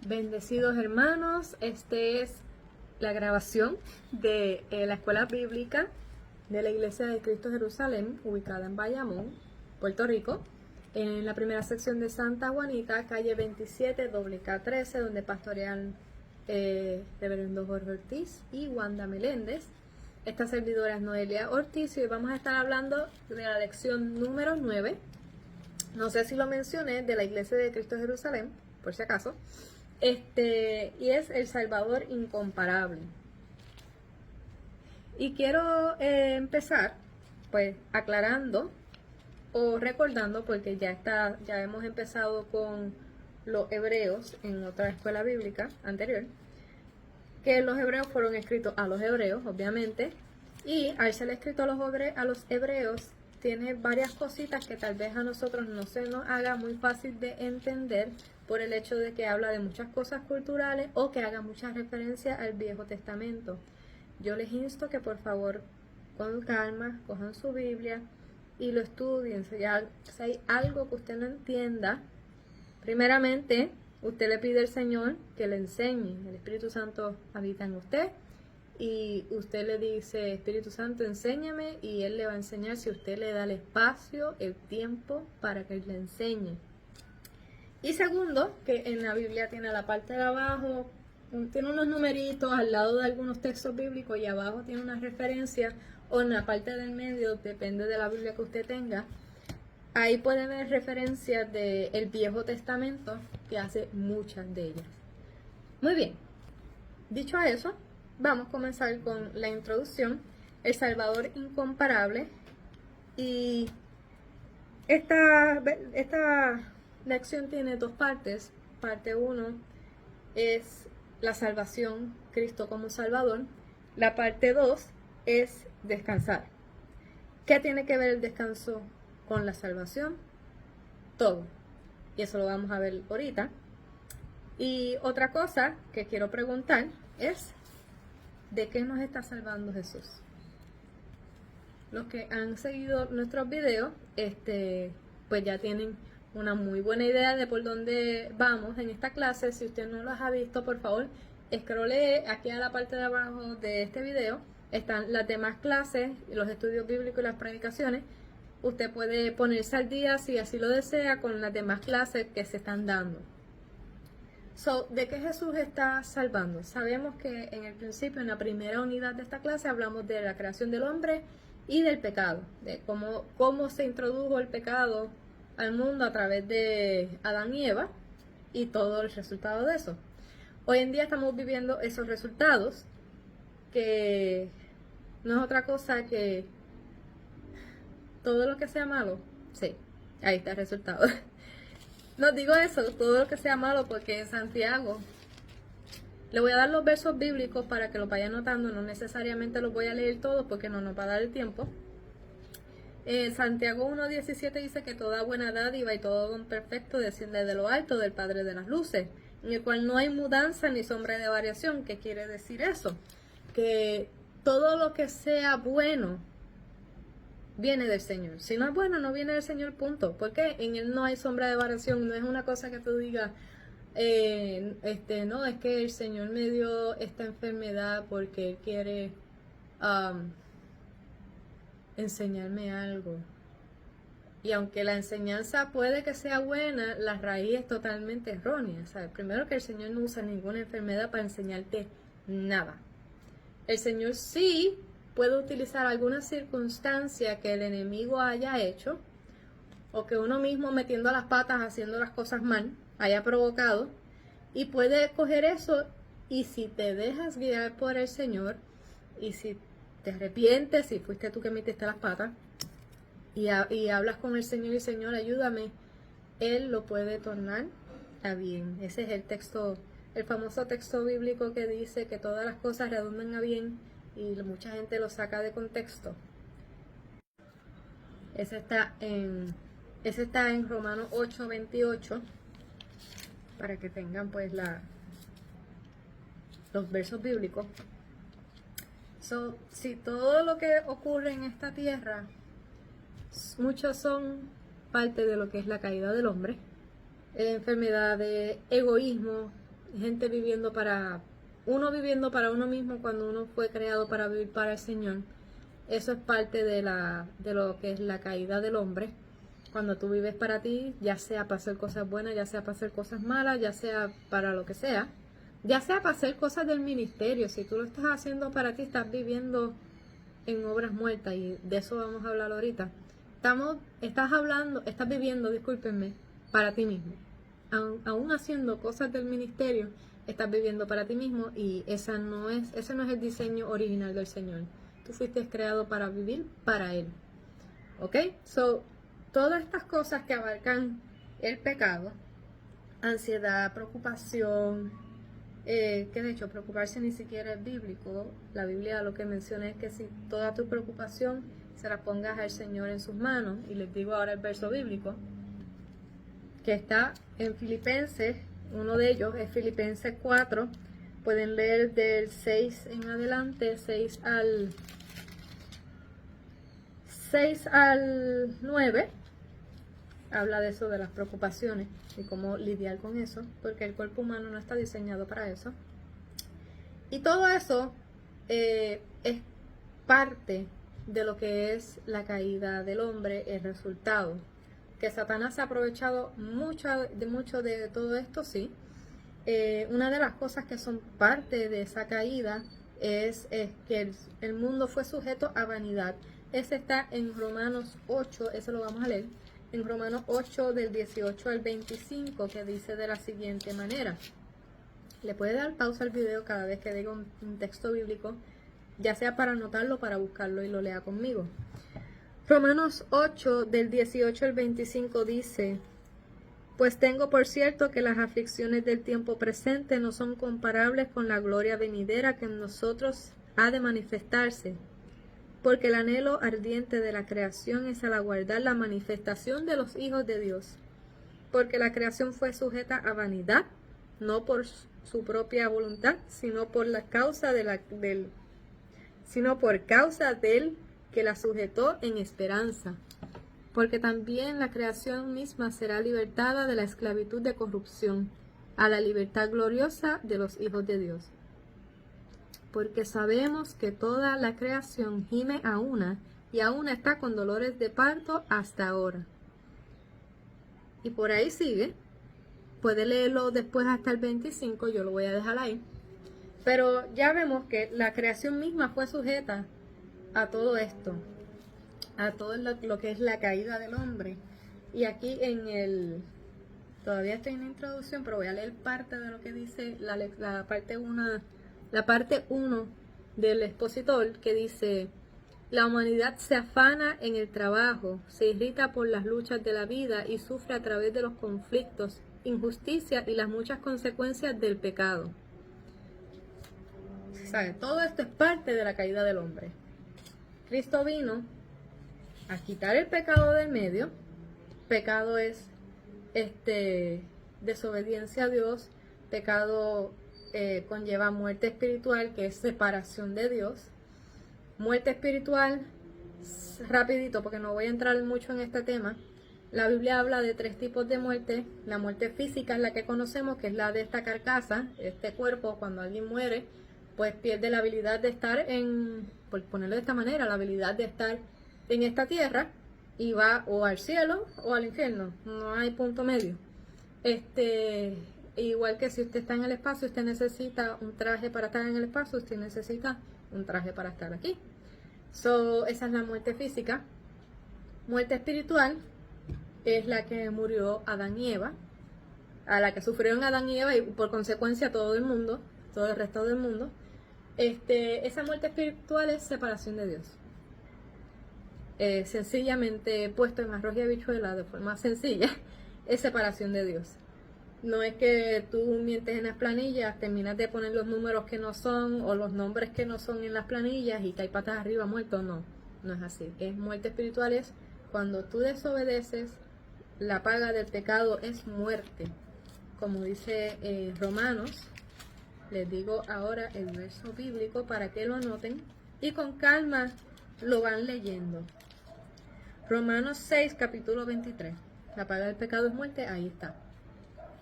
Bendecidos hermanos, este es la grabación de la escuela bíblica de la Iglesia de Cristo Jerusalén, ubicada en Bayamón, Puerto Rico, en la primera sección de Santa Juanita, calle 27, K13, donde pastorean Reverendo Jorge Ortiz y Wanda Meléndez. Esta servidora es Noelia Ortiz y hoy vamos a estar hablando de la lección número 9. No sé si lo mencioné, de la Iglesia de Cristo Jerusalén, por si acaso. Y es el Salvador incomparable. Y quiero empezar pues aclarando o recordando, porque ya hemos empezado con los hebreos en otra escuela bíblica anterior, que los hebreos fueron escritos a los hebreos, obviamente, y al ser escrito a los hebreos tiene varias cositas que tal vez a nosotros no se nos haga muy fácil de entender por el hecho de que habla de muchas cosas culturales o que haga muchas referencias al Viejo Testamento. Yo les insto que por favor con calma cojan su Biblia y lo estudien. Si hay algo que usted no entienda, primeramente usted le pide al Señor que le enseñe. El Espíritu Santo habita en usted y usted le dice: Espíritu Santo, enséñame, y Él le va a enseñar si usted le da el espacio, el tiempo para que Él le enseñe. Y segundo, que en la Biblia tiene la parte de abajo, tiene unos numeritos al lado de algunos textos bíblicos y abajo tiene una referencia, o en la parte del medio, depende de la Biblia que usted tenga. Ahí puede ver referencias del Viejo Testamento, que hace muchas de ellas. Muy bien, dicho eso, vamos a comenzar con la introducción, el Salvador incomparable. Y esta lección tiene dos partes. Parte 1 es la salvación, Cristo como Salvador. La parte 2 es descansar. ¿Qué tiene que ver el descanso con la salvación? Todo. Y eso lo vamos a ver ahorita. Y otra cosa que quiero preguntar es: ¿de qué nos está salvando Jesús? Los que han seguido nuestros videos, pues ya tienen una muy buena idea de por dónde vamos en esta clase. Si usted no los ha visto, por favor, scrollee aquí a la parte de abajo de este video. Están las demás clases, los estudios bíblicos y las predicaciones. Usted puede ponerse al día, si así lo desea, con las demás clases que se están dando. ¿De qué Jesús está salvando? Sabemos que en el principio, en la primera unidad de esta clase, hablamos de la creación del hombre y del pecado, de cómo se introdujo el pecado al mundo a través de Adán y Eva y todo el resultado de eso. Hoy en día estamos viviendo esos resultados, que no es otra cosa que todo lo que sea malo. Sí, ahí está el resultado. No digo eso, todo lo que sea malo, porque en Santiago, le voy a dar los versos bíblicos para que los vaya anotando, no necesariamente los voy a leer todos porque no nos va a dar el tiempo. Santiago 1:17 dice que toda buena dádiva y todo don perfecto desciende de lo alto, del Padre de las luces, en el cual no hay mudanza ni sombra de variación. ¿Qué quiere decir eso? Que todo lo que sea bueno viene del Señor. Si no es bueno, no viene del Señor, punto. Porque en Él no hay sombra de variación. No es una cosa que tú digas, no, es que el Señor me dio esta enfermedad porque Él quiere enseñarme algo. Y aunque la enseñanza puede que sea buena, la raíz es totalmente errónea. ¿Sabes? Primero, que el Señor no usa ninguna enfermedad para enseñarte nada. El Señor sí puede utilizar alguna circunstancia que el enemigo haya hecho, o que uno mismo metiendo las patas, haciendo las cosas mal, haya provocado, y puede coger eso, y si te dejas guiar por el Señor, y si te arrepientes, si fuiste tú que metiste las patas, y hablas con el Señor y: Señor, ayúdame, Él lo puede tornar a bien. Ese es el texto, el famoso texto bíblico que dice que todas las cosas redundan a bien, y mucha gente lo saca de contexto. Ese está en Romanos 8:28, para que tengan pues los versos bíblicos. Si todo lo que ocurre en esta tierra, muchos son parte de lo que es la caída del hombre, enfermedades, egoísmo, gente viviendo para uno mismo cuando uno fue creado para vivir para el Señor. Eso es parte de lo que es la caída del hombre. Cuando tú vives para ti, ya sea para hacer cosas buenas, ya sea para hacer cosas malas, ya sea para lo que sea, ya sea para hacer cosas del ministerio. Si tú lo estás haciendo para ti, estás viviendo en obras muertas, y de eso vamos a hablar ahorita. Estás viviendo, discúlpenme, para ti mismo. Aún haciendo cosas del ministerio, estás viviendo para ti mismo, y ese no es el diseño original del Señor. Tú fuiste creado para vivir para Él. ¿Ok? So, todas estas cosas que abarcan el pecado, ansiedad, preocupación, que de hecho preocuparse ni siquiera es bíblico. La Biblia lo que menciona es que si toda tu preocupación se la pongas al Señor en sus manos. Y les digo ahora el verso bíblico que está en Filipenses. Uno de ellos es Filipenses 4. Pueden leer del 6 en adelante, 6 al 9. Habla de eso, de las preocupaciones y cómo lidiar con eso, porque el cuerpo humano no está diseñado para eso. Y todo eso es parte de lo que es la caída del hombre, el resultado. Que Satanás se ha aprovechado mucho de todo esto, sí. Una de las cosas que son parte de esa caída es que el mundo fue sujeto a vanidad. Ese está en Romanos 8, eso lo vamos a leer. En Romanos 8 del 18 al 25, que dice de la siguiente manera. Le puede dar pausa al video cada vez que diga un texto bíblico, ya sea para anotarlo o para buscarlo y lo lea conmigo. Romanos 8 del 18 al 25 dice: pues tengo por cierto que las aflicciones del tiempo presente no son comparables con la gloria venidera que en nosotros ha de manifestarse. Porque el anhelo ardiente de la creación es al aguardar la manifestación de los hijos de Dios. Porque la creación fue sujeta a vanidad, no por su propia voluntad, sino por causa del que la sujetó en esperanza. Porque también la creación misma será libertada de la esclavitud de corrupción, a la libertad gloriosa de los hijos de Dios. Porque sabemos que toda la creación gime a una, y aún está con dolores de parto hasta ahora. Y por ahí sigue. Puede leerlo después hasta el 25, yo lo voy a dejar ahí. Pero ya vemos que la creación misma fue sujeta a todo esto, a todo lo que es la caída del hombre. Y aquí todavía estoy en la introducción, pero voy a leer parte de lo que dice la parte 1 del expositor, que dice: la humanidad se afana en el trabajo, se irrita por las luchas de la vida y sufre a través de los conflictos, injusticia y las muchas consecuencias del pecado. ¿Sabe? Todo esto es parte de la caída del hombre. Cristo vino a quitar el pecado del medio. Pecado es desobediencia a Dios. Pecado conlleva muerte espiritual, que es separación de Dios. Muerte espiritual, rapidito, porque no voy a entrar mucho en este tema. La Biblia habla de 3 tipos de muerte. La muerte física es la que conocemos, que es la de esta carcasa, este cuerpo. Cuando alguien muere, pues pierde la habilidad de estar por ponerlo de esta manera, la habilidad de estar en esta tierra, y va o al cielo o al infierno. No hay punto medio. Igual que si usted está en el espacio, usted necesita un traje para estar en el espacio, usted necesita un traje para estar aquí. Esa es la muerte física. Muerte espiritual es la que murió Adán y Eva, a la que sufrieron Adán y Eva, y por consecuencia todo el mundo, todo el resto del mundo. Esa muerte espiritual es separación de Dios. Sencillamente puesto en arroz y habichuela, de forma sencilla, es separación de Dios. No es que tú mientes en las planillas, terminas de poner los números que no son o los nombres que no son en las planillas y caes patas arriba muerto. No es así. Es muerte espiritual, es cuando tú desobedeces, la paga del pecado es muerte. Como dice Romanos, les digo ahora el verso bíblico para que lo anoten y con calma lo van leyendo. Romanos 6, capítulo 23. La paga del pecado es muerte, ahí está.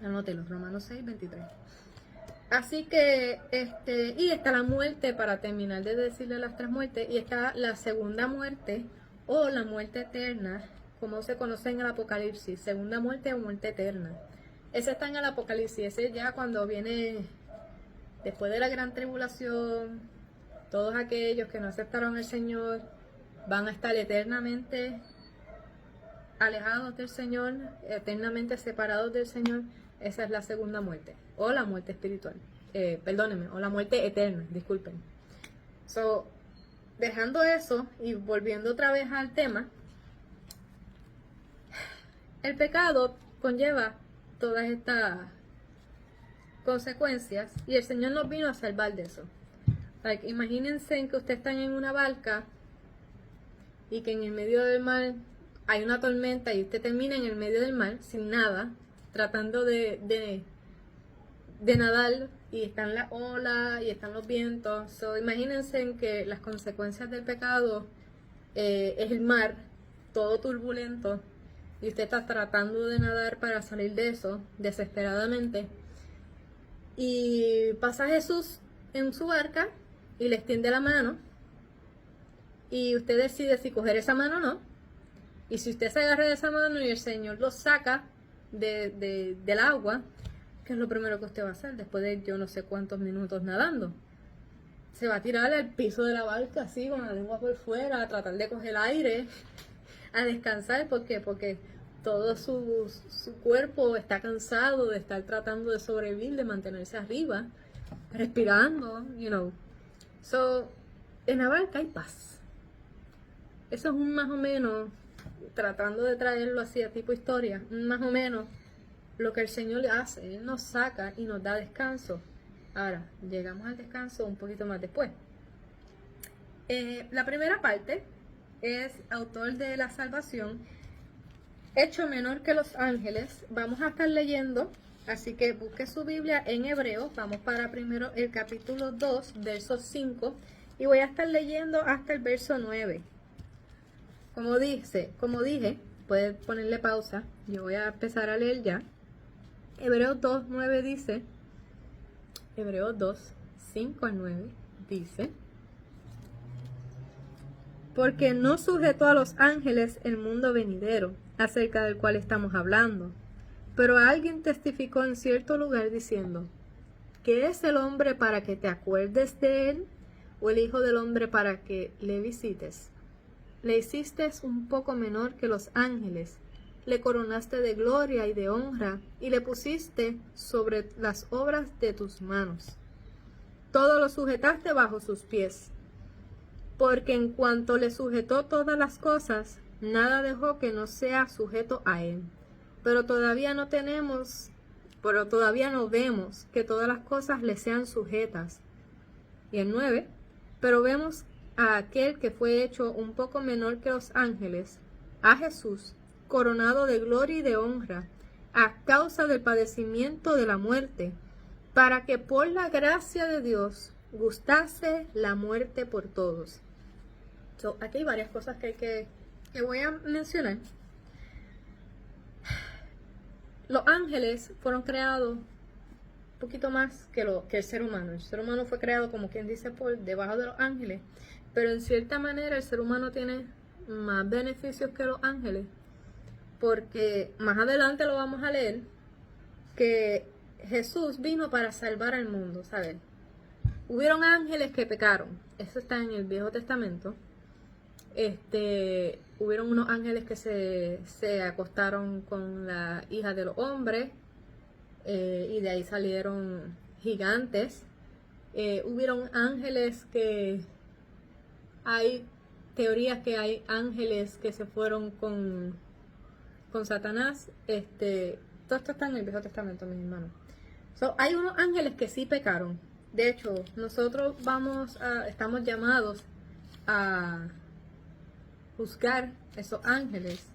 Anótelo, Romanos 6, 23. Así que, y está la muerte, para terminar de decirle las tres muertes, y está la segunda muerte o la muerte eterna, como se conoce en el Apocalipsis, segunda muerte o muerte eterna. Ese está en el Apocalipsis, ese ya cuando viene después de la gran tribulación, todos aquellos que no aceptaron al Señor van a estar eternamente alejados del Señor, eternamente separados del Señor. Esa es la segunda muerte, o la muerte espiritual, perdónenme, o la muerte eterna, disculpen. So, dejando eso y volviendo otra vez al tema, el pecado conlleva todas estas consecuencias y el Señor nos vino a salvar de eso. Like, imagínense que ustedes están en una barca y que en el medio del mar hay una tormenta y usted termina en el medio del mar sin nada, tratando de nadar, y están las olas y están los vientos. So, imagínense que las consecuencias del pecado es el mar, todo turbulento, y usted está tratando de nadar para salir de eso desesperadamente. Y pasa Jesús en su barca y le extiende la mano, y usted decide si coger esa mano o no. Y si usted se agarra de esa mano y el Señor lo saca del agua, ¿qué es lo primero que usted va a hacer después de yo no sé cuántos minutos nadando? Se va a tirar al piso de la barca así con la lengua por fuera, a tratar de coger aire, a descansar. ¿Por qué? Porque todo su cuerpo está cansado de estar tratando de sobrevivir, de mantenerse arriba, respirando, So, en la barca hay paz. Eso es un más o menos, tratando de traerlo así a tipo historia, más o menos lo que el Señor hace. Él nos saca y nos da descanso. Ahora, llegamos al descanso un poquito más después. La primera parte es autor de la salvación, hecho menor que los ángeles. Vamos a estar leyendo, así que busque su Biblia en Hebreos. Vamos para primero el capítulo 2, verso 5, y voy a estar leyendo hasta el verso 9. Como dije, puede ponerle pausa. Yo voy a empezar a leer ya. Hebreos 2, 9 dice, Hebreos 2, 5 al 9 dice: porque no sujetó a los ángeles el mundo venidero, acerca del cual estamos hablando. Pero alguien testificó en cierto lugar diciendo: ¿qué es el hombre para que te acuerdes de él? ¿O el hijo del hombre para que le visites? Le hiciste un poco menor que los ángeles, le coronaste de gloria y de honra, y le pusiste sobre las obras de tus manos. Todo lo sujetaste bajo sus pies. Porque en cuanto le sujetó todas las cosas, nada dejó que no sea sujeto a él. Pero todavía no vemos que todas las cosas le sean sujetas. Y el 9, pero vemos a aquel que fue hecho un poco menor que los ángeles, a Jesús, coronado de gloria y de honra, a causa del padecimiento de la muerte, para que por la gracia de Dios gustase la muerte por todos. So, aquí hay varias cosas que voy a mencionar. Los ángeles fueron creados un poquito más que el ser humano. El ser humano fue creado, como quien dice, por debajo de los ángeles. Pero en cierta manera el ser humano tiene más beneficios que los ángeles, porque más adelante lo vamos a leer, que Jesús vino para salvar al mundo, ¿sabes? Hubieron ángeles que pecaron, eso está en el Viejo Testamento. Hubieron unos ángeles que se acostaron con la hija de los hombres, y de ahí salieron gigantes. Hubieron ángeles que hay teorías que hay ángeles que se fueron con Satanás. Todo esto está en el Viejo Testamento, mis hermanos. So, hay unos ángeles que sí pecaron. De hecho, nosotros estamos llamados a juzgar esos ángeles.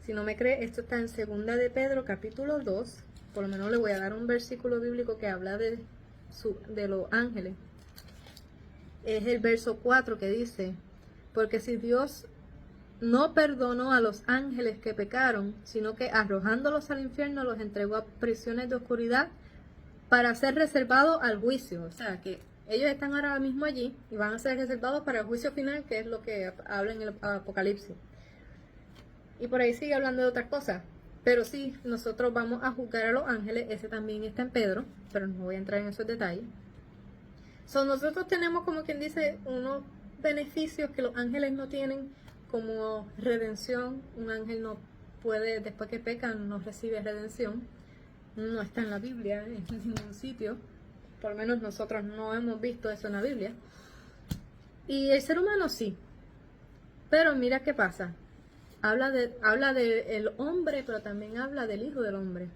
Si no me cree, esto está en 2 de Pedro, capítulo 2. Por lo menos le voy a dar un versículo bíblico que habla de los ángeles. Es el verso 4 que dice: porque si Dios no perdonó a los ángeles que pecaron, sino que arrojándolos al infierno los entregó a prisiones de oscuridad para ser reservados al juicio. O sea, que ellos están ahora mismo allí y van a ser reservados para el juicio final, que es lo que habla en el Apocalipsis. Y por ahí sigue hablando de otras cosas. Pero sí, nosotros vamos a juzgar a los ángeles. Ese también está en Pedro, pero no voy a entrar en esos detalles. Nosotros tenemos, como quien dice, unos beneficios que los ángeles no tienen, como redención. Un ángel no puede, después que pecan, no recibe redención. No está en la Biblia, en ningún sitio. Por lo menos nosotros no hemos visto eso en la Biblia. Y el ser humano sí. Pero mira qué pasa. Habla de el hombre, pero también habla del Hijo del Hombre.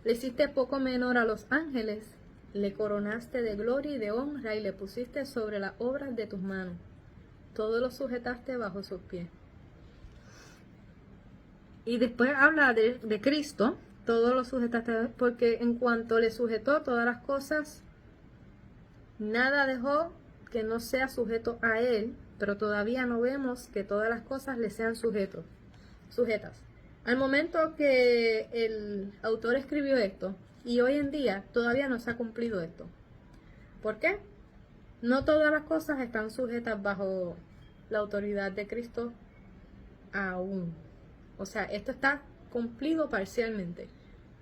Le hiciste poco menor a los ángeles, le coronaste de gloria y de honra y le pusiste sobre las obras de tus manos. Todo lo sujetaste bajo sus pies. Y después habla de Cristo, todo lo sujetaste, porque en cuanto le sujetó todas las cosas, nada dejó que no sea sujeto a él, pero todavía no vemos que todas las cosas le sean sujetas. Al momento que el autor escribió esto, y hoy en día todavía no se ha cumplido esto. ¿Por qué? No todas las cosas están sujetas bajo la autoridad de Cristo aún. O sea, esto está cumplido parcialmente.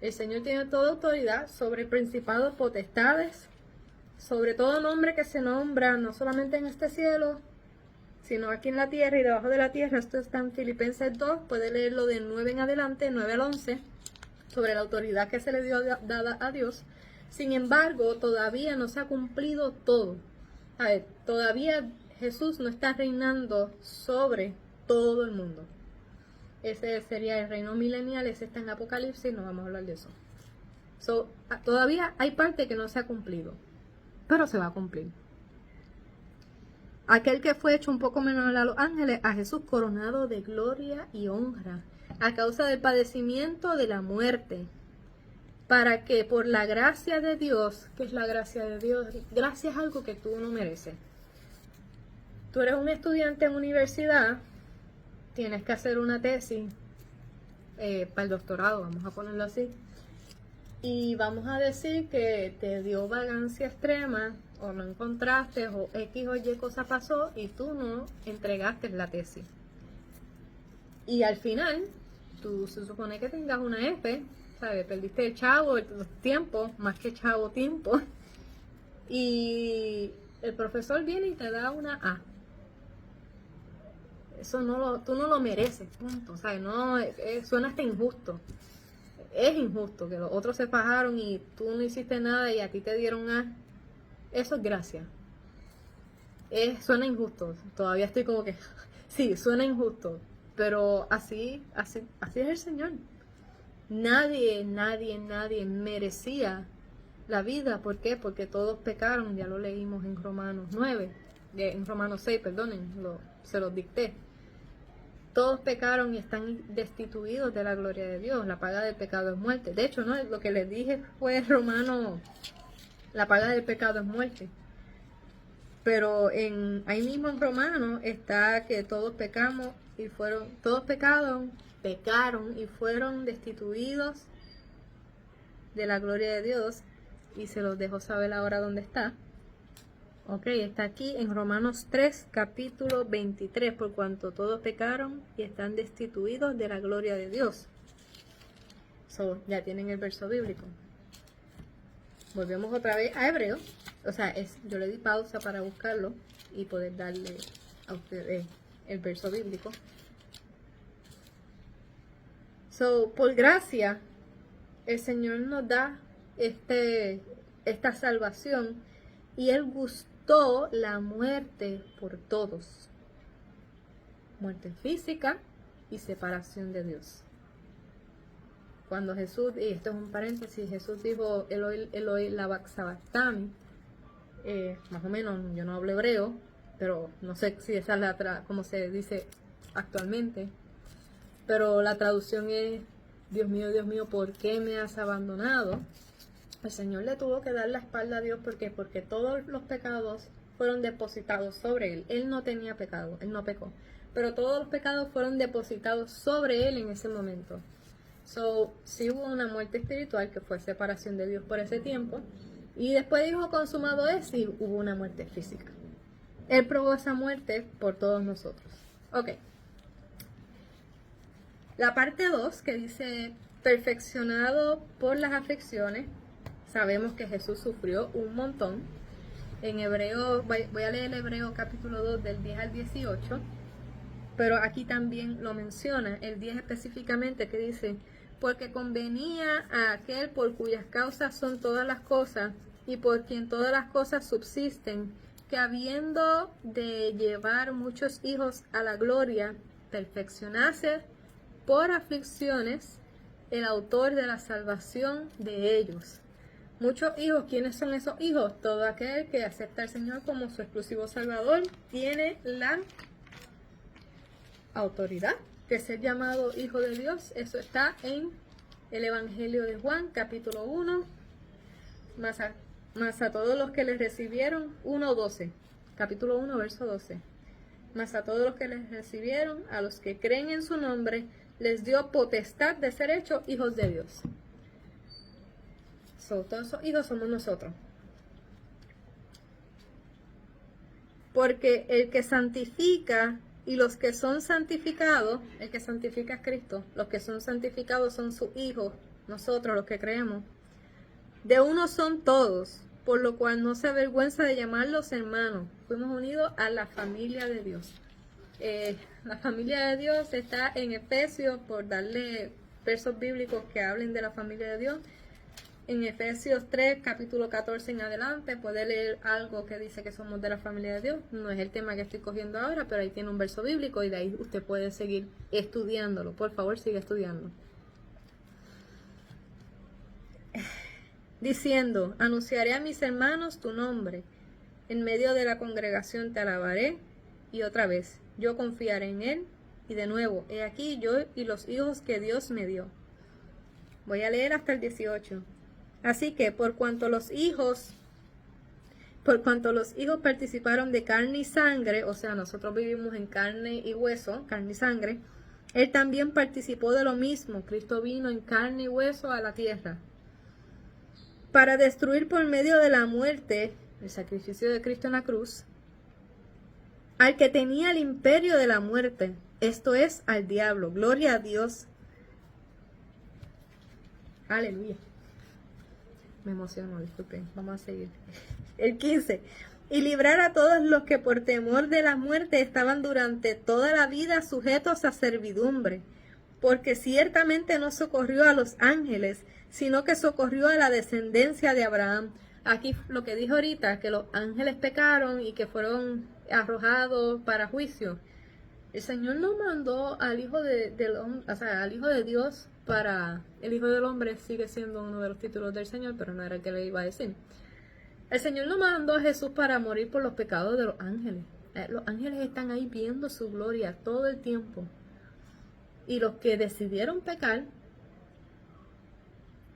El Señor tiene toda autoridad sobre principados, potestades, sobre todo nombre que se nombra, no solamente en este cielo, sino aquí en la tierra y debajo de la tierra. Esto está en Filipenses 2, puede leerlo de 9 en adelante, 9 al 11, sobre la autoridad que se le dio dada a Dios. Sin embargo, todavía no se ha cumplido todo. A ver, todavía Jesús no está reinando sobre todo el mundo. Ese sería el reino milenial, ese está en Apocalipsis, no vamos a hablar de eso. Todavía hay parte que no se ha cumplido, pero se va a cumplir. Aquel que fue hecho un poco menor a los ángeles, a Jesús coronado de gloria y honra, a causa del padecimiento de la muerte, para que por la gracia de Dios, ¿qué es la gracia de Dios? Gracia es algo que tú no mereces. Tú eres un estudiante en universidad, tienes que hacer una tesis para el doctorado, vamos a ponerlo así, y vamos a decir que te dio vagancia extrema, o no encontraste, o X o Y cosa pasó, y tú no entregaste la tesis. Y al final, tú se supone que tengas una F, ¿sabes? Perdiste el chavo, los tiempos, más que chavo, tiempo, y el profesor viene y te da una A. Eso tú no lo mereces, punto. O sea, no, suena hasta injusto. Es injusto que los otros se fajaron y tú no hiciste nada y a ti te dieron A. Eso es gracia. Suena injusto. Todavía estoy como que, sí, suena injusto. Pero así es el Señor. Nadie merecía la vida. ¿Por qué? Porque todos pecaron. Ya lo leímos en Romanos 9. En Romanos 6, perdonen, se los dicté. Todos pecaron y están destituidos de la gloria de Dios. La paga del pecado es muerte. De hecho, no, lo que les dije fue Romano, la paga del pecado es muerte. Pero ahí mismo en Romano está que todos pecaron y fueron destituidos de la gloria de Dios. Y se los dejo saber ahora dónde está. Ok, está aquí en Romanos 3, capítulo 23, por cuanto todos pecaron y están destituidos de la gloria de Dios. Ya tienen el verso bíblico. Volvemos otra vez a Hebreos. O sea, yo le di pausa para buscarlo y poder darle a ustedes el verso bíblico. Por gracia, el Señor nos da esta salvación y Él gustó la muerte por todos. Muerte física y separación de Dios. Cuando Jesús, y esto es un paréntesis, Jesús dijo Eloi, Eloi, lama sabachthani, más o menos, yo no hablo hebreo, pero no sé si esa es como se dice actualmente, pero la traducción es: Dios mío, ¿por qué me has abandonado? El Señor le tuvo que dar la espalda a Dios. ¿Por qué? Porque todos los pecados fueron depositados sobre Él. Él no tenía pecado, Él no pecó, pero todos los pecados fueron depositados sobre Él en ese momento. So, sí hubo una muerte espiritual que fue separación de Dios por ese tiempo. Y después dijo, consumado es, y hubo una muerte física. Él probó esa muerte por todos nosotros. Ok. La parte 2 que dice, perfeccionado por las aflicciones. Sabemos que Jesús sufrió un montón. En Hebreo, voy a leer Hebreo capítulo 2 del 10 al 18. Pero aquí también lo menciona, el 10 específicamente, que dice, porque convenía a aquel por cuyas causas son todas las cosas y por quien todas las cosas subsisten, que habiendo de llevar muchos hijos a la gloria, perfeccionase por aflicciones el autor de la salvación de ellos. Muchos hijos, ¿quiénes son esos hijos? Todo aquel que acepta al Señor como su exclusivo Salvador tiene la autoridad de ser llamado hijo de Dios. Eso está en el Evangelio de Juan, capítulo 1, más a todos los que les recibieron, 1:12, capítulo 1, verso 12. Mas a todos los que les recibieron, a los que creen en su nombre, les dio potestad de ser hechos hijos de Dios. Todos esos hijos somos nosotros. Porque el que santifica y los que son santificados, el que santifica es Cristo, los que son santificados son sus hijos, nosotros los que creemos. De uno son todos, por lo cual no se avergüenza de llamarlos hermanos. Fuimos unidos a la familia de Dios. La familia de Dios está en Efesios, por darle versos bíblicos que hablen de la familia de Dios. En Efesios 3, capítulo 14 en adelante, puede leer algo que dice que somos de la familia de Dios. No es el tema que estoy cogiendo ahora, pero ahí tiene un verso bíblico y de ahí usted puede seguir estudiándolo. Por favor, siga estudiando. Diciendo, anunciaré a mis hermanos tu nombre. En medio de la congregación te alabaré. Y otra vez, yo confiaré en él. Y de nuevo, he aquí yo y los hijos que Dios me dio. Voy a leer hasta el 18. Así que por cuanto los hijos participaron de carne y sangre, o sea, nosotros vivimos en carne y hueso, carne y sangre, él también participó de lo mismo. Cristo vino en carne y hueso a la tierra para destruir por medio de la muerte, el sacrificio de Cristo en la cruz, al que tenía el imperio de la muerte, esto es, al diablo. Gloria a Dios. Aleluya. Me emociono, disculpen. Vamos a seguir. El 15. Y librar a todos los que por temor de la muerte estaban durante toda la vida sujetos a servidumbre, porque ciertamente no socorrió a los ángeles, sino que socorrió a la descendencia de Abraham. Aquí lo que dijo ahorita, que los ángeles pecaron y que fueron arrojados para juicio. El Señor no mandó al Hijo al Hijo de Dios para... El Hijo del Hombre sigue siendo uno de los títulos del Señor, pero no era el que le iba a decir. El Señor no mandó a Jesús para morir por los pecados de los ángeles. Los ángeles están ahí viendo su gloria todo el tiempo. Y los que decidieron pecar,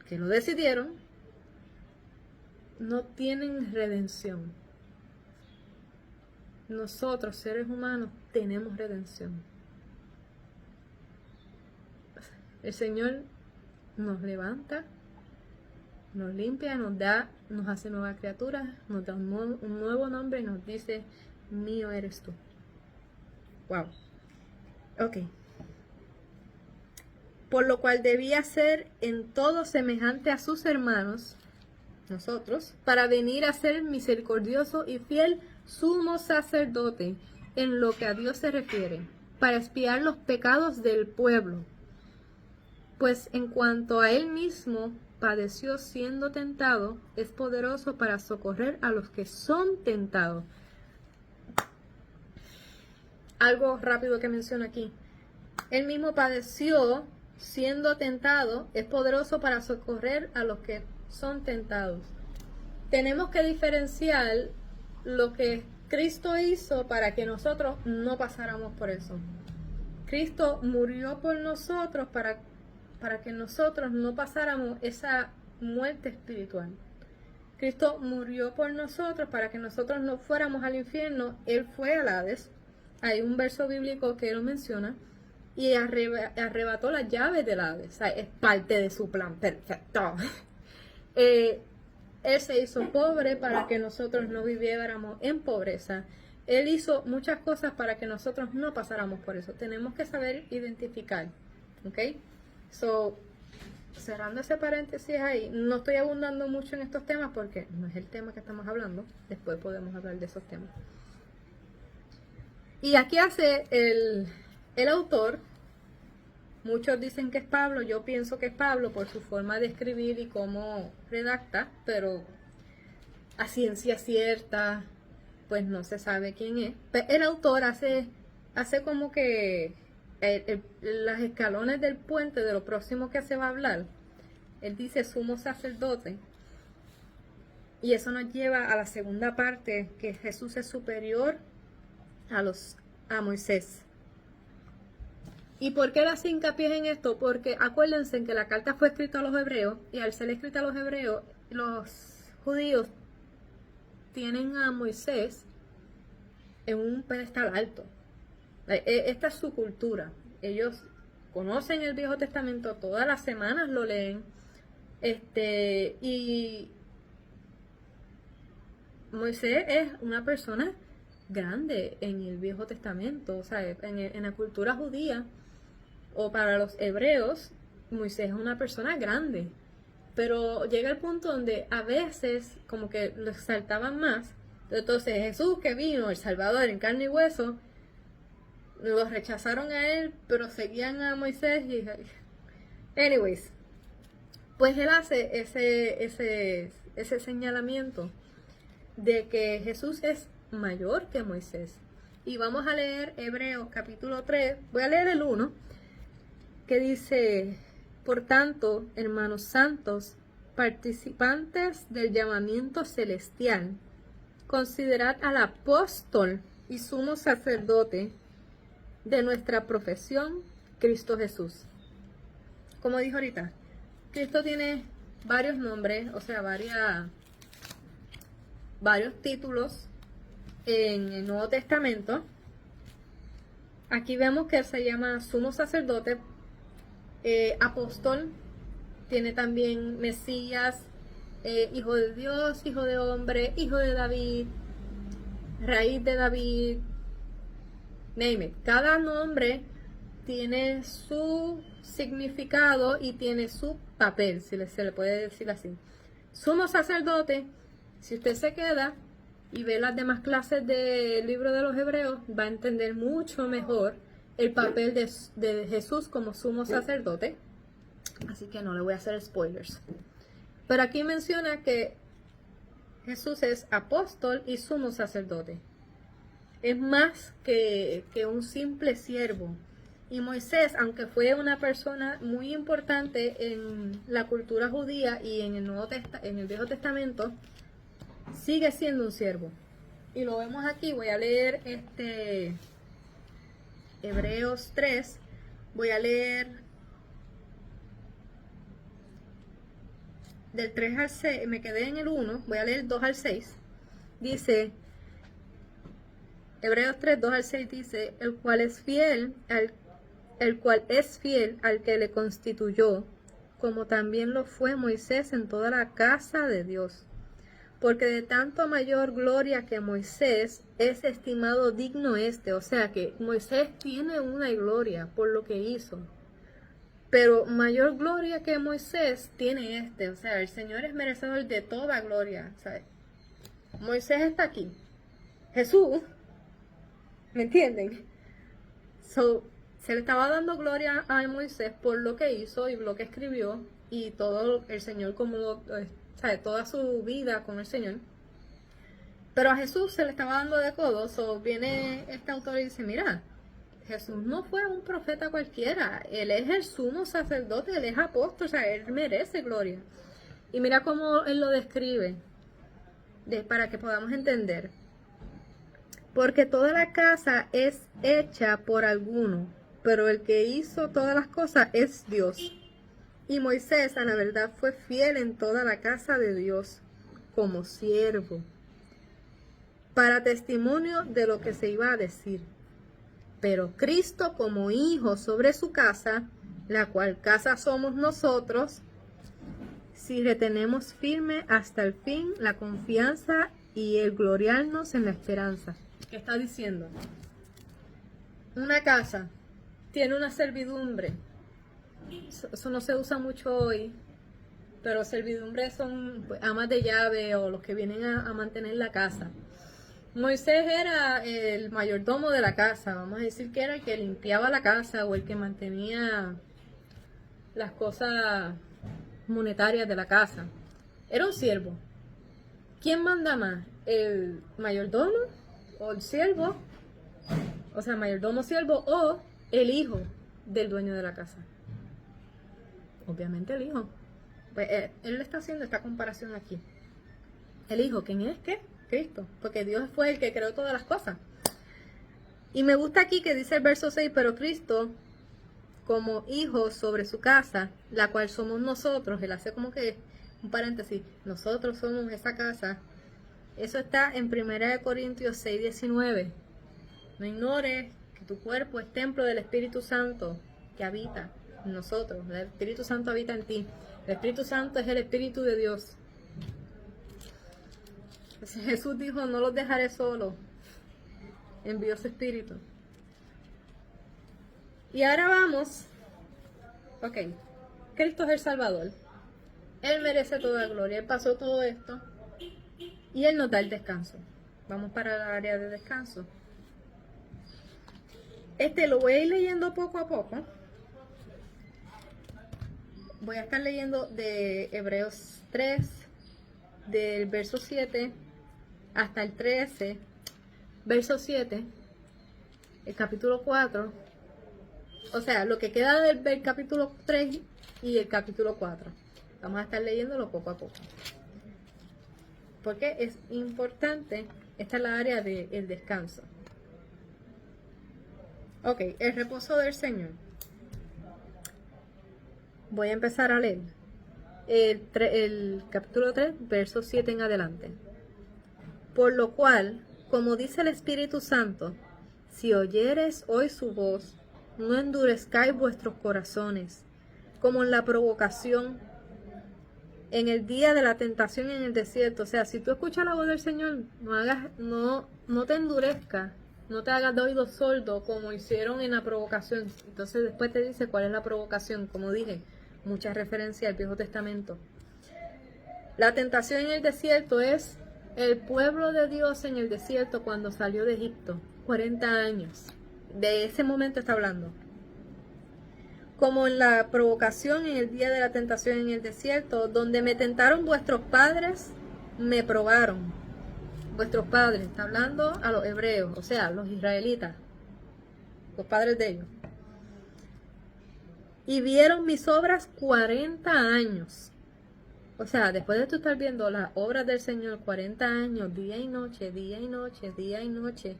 que lo decidieron, no tienen redención. Nosotros, seres humanos, tenemos redención. El Señor nos levanta, nos limpia, nos hace nueva criatura, nos da un nuevo nombre y nos dice, mío eres tú. Wow. Ok. Por lo cual debía ser en todo semejante a sus hermanos, nosotros, para venir a ser misericordioso y fiel sumo sacerdote en lo que a Dios se refiere, para expiar los pecados del pueblo. Pues en cuanto a él mismo padeció siendo tentado, es poderoso para socorrer a los que son tentados. Algo rápido que menciono aquí. Él mismo padeció siendo tentado, es poderoso para socorrer a los que son tentados. Tenemos que diferenciar lo que Cristo hizo para que nosotros no pasáramos por eso. Cristo murió por nosotros para que nosotros no pasáramos esa muerte espiritual. Cristo murió por nosotros para que nosotros no fuéramos al infierno. Él fue al Hades. Hay un verso bíblico que lo menciona. y arrebató las llaves del Hades. O sea, es parte de su plan perfecto. Él se hizo pobre para que nosotros no viviéramos en pobreza. Él hizo muchas cosas para que nosotros no pasáramos por eso. Tenemos que saber identificar. ¿Ok? So, cerrando ese paréntesis ahí, no estoy abundando mucho en estos temas porque no es el tema que estamos hablando. Después podemos hablar de esos temas. Y aquí hace el autor, muchos dicen que es Pablo, yo pienso que es Pablo por su forma de escribir y cómo redacta, pero a ciencia cierta, pues no se sabe quién es. El autor hace como que los escalones del puente de lo próximo que se va a hablar. Él dice sumo sacerdote. Y eso nos lleva a la segunda parte, que Jesús es superior a Moisés. ¿Y por qué él hace hincapié en esto? Porque acuérdense en que la carta fue escrita a los hebreos, y al ser escrita a los hebreos, los judíos tienen a Moisés en un pedestal alto. Esta es su cultura. Ellos conocen el Viejo Testamento, todas las semanas lo leen. Y Moisés es una persona grande en el Viejo Testamento, o sea, en la cultura judía o para los hebreos, Moisés es una persona grande, pero llega el punto donde a veces como que lo exaltaban más. Entonces Jesús, que vino, el Salvador en carne y hueso, lo rechazaron a él, pero seguían a Moisés y anyways, pues él hace ese señalamiento de que Jesús es mayor que Moisés. Y vamos a leer Hebreos capítulo 3, voy a leer el 1, que dice: por tanto, hermanos santos, participantes del llamamiento celestial, considerad al apóstol y sumo sacerdote de nuestra profesión, Cristo Jesús. Como dijo ahorita, Cristo tiene varios nombres, o sea, varios títulos en el Nuevo Testamento. Aquí vemos que él se llama sumo sacerdote, apóstol, tiene también Mesías, hijo de Dios, hijo de hombre, hijo de David, raíz de David, name it. Cada nombre tiene su significado y tiene su papel, si se le puede decir así. Sumo sacerdote, si usted se queda y ve las demás clases del libro de los Hebreos, va a entender mucho mejor el papel de Jesús como sumo sacerdote. Así que no le voy a hacer spoilers. Pero aquí menciona que Jesús es apóstol y sumo sacerdote. Es más que un simple siervo. Y Moisés, aunque fue una persona muy importante en la cultura judía y en el Viejo Testamento, sigue siendo un siervo. Y lo vemos aquí. Voy a leer Hebreos 3. Voy a leer del 3 al 6. Me quedé en el 1. Voy a leer 2 al 6. Dice, Hebreos 3, 2 al 6 dice: el cual es fiel al que le constituyó, como también lo fue Moisés en toda la casa de Dios. Porque de tanto mayor gloria que Moisés es estimado digno o sea que Moisés tiene una gloria por lo que hizo, pero mayor gloria que Moisés tiene o sea, el Señor es merecedor de toda gloria, ¿sabes? Moisés está aquí, Jesús, ¿me entienden? Se le estaba dando gloria a Moisés por lo que hizo y lo que escribió y todo el Señor como ¿sabe? Toda su vida con el Señor. Pero a Jesús se le estaba dando de codos. Viene este autor y dice: mira, Jesús no fue un profeta cualquiera. Él es el sumo sacerdote, él es apóstol, o sea, él merece gloria. Y mira cómo él lo describe, para que podamos entender. Porque toda la casa es hecha por alguno, pero el que hizo todas las cosas es Dios. Y Moisés, a la verdad, fue fiel en toda la casa de Dios, como siervo, para testimonio de lo que se iba a decir. Pero Cristo como hijo sobre su casa, la cual casa somos nosotros, si retenemos firme hasta el fin la confianza y el gloriarnos en la esperanza. ¿Qué está diciendo? Una casa tiene una servidumbre. Eso no se usa mucho hoy, pero servidumbre son pues, amas de llave o los que vienen a mantener la casa. Moisés era el mayordomo de la casa, vamos a decir que era el que limpiaba la casa o el que mantenía las cosas monetarias de la casa. Era un siervo. ¿Quién manda más? ¿El mayordomo o el siervo? O sea, mayordomo, siervo o el hijo del dueño de la casa. Obviamente el hijo. Pues él está haciendo esta comparación aquí. El hijo, ¿quién es? ¿Qué? Cristo, porque Dios fue el que creó todas las cosas. Y me gusta aquí que dice el verso 6, pero Cristo como hijo sobre su casa, la cual somos nosotros. Él hace como que un paréntesis, nosotros somos esa casa. Eso está en 1 Corintios 6:19. No ignores que tu cuerpo es templo del Espíritu Santo que habita en nosotros. El Espíritu Santo habita en ti. El Espíritu Santo es el Espíritu de Dios. Jesús dijo, no los dejaré solos, envió su Espíritu. Y ahora vamos, ok, Cristo es el Salvador, Él merece toda gloria, Él pasó todo esto, y Él nos da el descanso. Vamos para el área de descanso. Lo voy a ir leyendo poco a poco. Voy a estar leyendo de Hebreos 3, del verso 7 hasta el 13, verso 7, el capítulo 4, o sea, lo que queda del capítulo 3 y el capítulo 4. Vamos a estar leyéndolo poco a poco. Porque es importante, esta es la área del descanso. Ok, el reposo del Señor. Voy a empezar a leer el capítulo 3, verso 7 en adelante. Por lo cual, como dice el Espíritu Santo, si oyeres hoy su voz, no endurezcáis vuestros corazones, como en la provocación, en el día de la tentación en el desierto. O sea, si tú escuchas la voz del Señor, no te endurezcas, no te hagas de oído sordo como hicieron en la provocación. Entonces después te dice cuál es la provocación. Como dije, mucha referencia al Viejo Testamento. La tentación en el desierto es el pueblo de Dios en el desierto cuando salió de Egipto, 40 años. De ese momento está hablando. Como en la provocación en el día de la tentación en el desierto, donde me tentaron vuestros padres, me probaron. Vuestros padres, está hablando a los hebreos, o sea, los israelitas, los padres de ellos. Y vieron mis obras 40 años. O sea, después de tú estar viendo las obras del Señor 40 años, día y noche, día y noche, día y noche,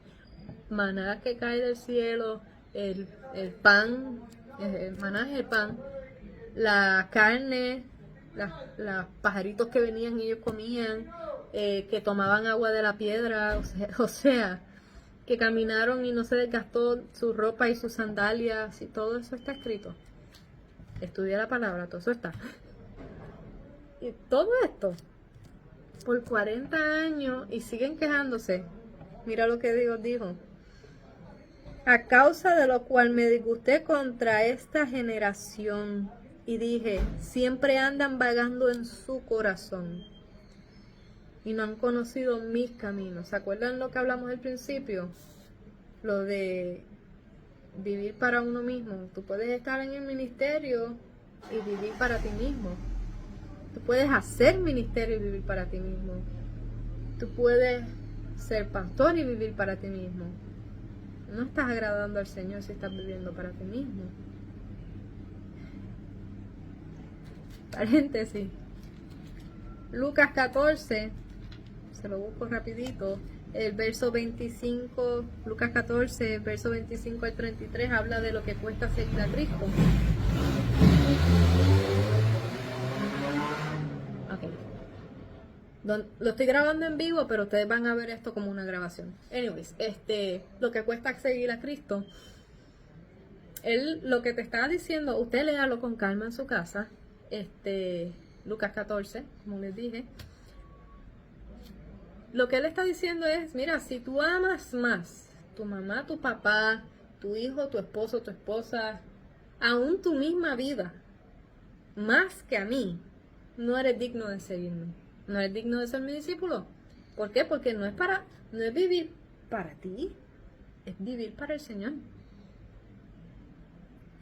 maná que cae del cielo, el pan, el maná es el pan, la carne, los pajaritos que venían y ellos comían, que tomaban agua de la piedra, o sea, que caminaron y no se desgastó su ropa y sus sandalias, y todo eso está escrito. Estudia la palabra, todo eso está. Y todo esto por 40 años y siguen quejándose. Mira lo que Dios dijo. A causa de lo cual me disgusté contra esta generación y dije, siempre andan vagando en su corazón y no han conocido mis caminos. ¿Se acuerdan lo que hablamos al principio? Lo de vivir para uno mismo. Tú puedes estar en el ministerio y vivir para ti mismo. Tú puedes hacer ministerio y vivir para ti mismo. Tú puedes ser pastor y vivir para ti mismo. No estás agradando al Señor si estás viviendo para ti mismo. Paréntesis. Lucas 14, se lo busco rapidito. El verso 25, Lucas 14, verso 25 al 33, habla de lo que cuesta seguir a Cristo. Lo estoy grabando en vivo, pero ustedes van a ver esto como una grabación. Anyways, lo que cuesta seguir a Cristo. Él lo que te está diciendo, usted léalo con calma en su casa, Lucas 14, como les dije. Lo que él está diciendo es, mira, si tú amas más tu mamá, tu papá, tu hijo, tu esposo, tu esposa, aún tu misma vida, más que a mí, no eres digno de seguirme, no eres digno de ser mi discípulo. ¿Por qué? Porque no es vivir para ti, es vivir para el Señor.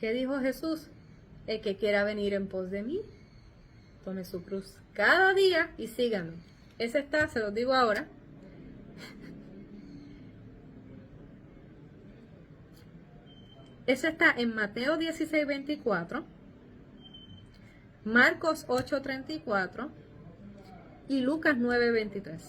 ¿Qué dijo Jesús? El que quiera venir en pos de mí, tome su cruz cada día y síganme. Ese está, se los digo ahora. Ese está en Mateo 16:24, Marcos 8:34 y Lucas 9:23.